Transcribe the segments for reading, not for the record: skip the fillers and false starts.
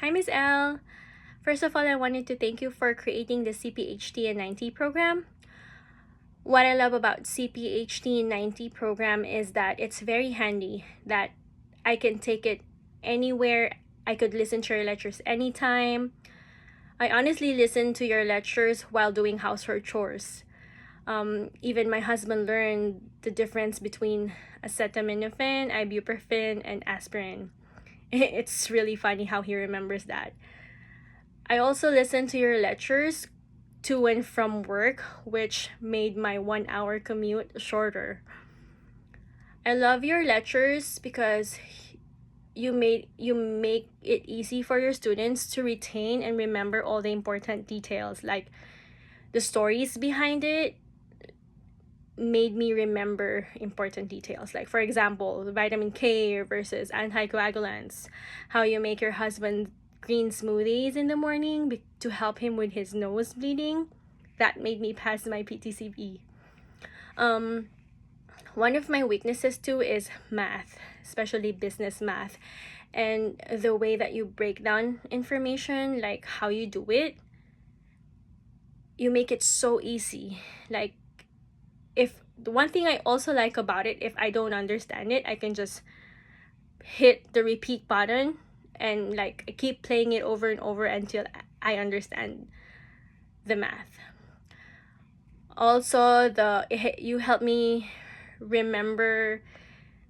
Hi, Ms. L. First of all, I wanted to thank you for creating the CPHT and 90 program. What I love about CPHT 90 program is that it's very handy, that I can take it anywhere. I could listen to your lectures anytime. I honestly listen to your lectures while doing household chores. Even my husband learned the difference between acetaminophen, ibuprofen, and aspirin. It's really funny how he remembers that. I also listen to your lectures to and from work, which made my 1 hour commute shorter. I love your lectures because you make it easy for your students to retain and remember all the important details, like the stories behind it made me remember important details, like for example vitamin K versus anticoagulants, how you make your husband green smoothies in the morning to help him with his nose bleeding. That made me pass my PTCB. One of my weaknesses too is math, especially business math, and the way that you break down information, like how you do it, you make it so easy. Like, if the one thing I also like about it, if I don't understand it, I can just hit the repeat button and like keep playing it over and over until I understand the math. Also, you help me remember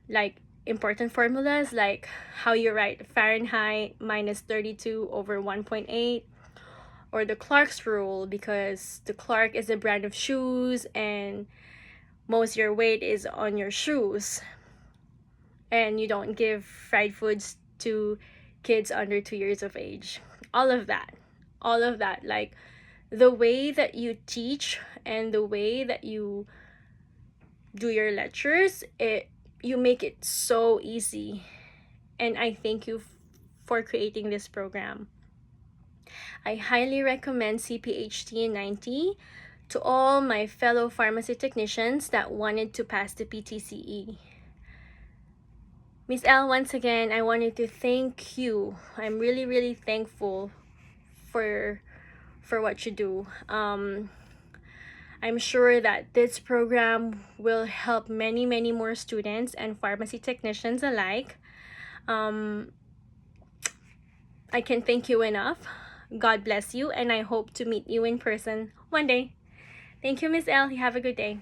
like important formulas, like how you write Fahrenheit minus 32 over 1.8, or the Clark's rule, because the Clark is a brand of shoes and most your weight is on your shoes, and you don't give fried foods to kids under 2 years of age. All of that, like the way that you teach and the way that you do your lectures, you make it so easy, and I thank you for creating this program. I highly recommend CPHT 90 to all my fellow pharmacy technicians that wanted to pass the PTCE. Miss L, once again, I wanted to thank you. I'm really thankful for what you do. I'm sure that this program will help many more students and pharmacy technicians alike. I can thank you enough. God bless you, and I hope to meet you in person one day. Thank you, Miss L. You have a good day.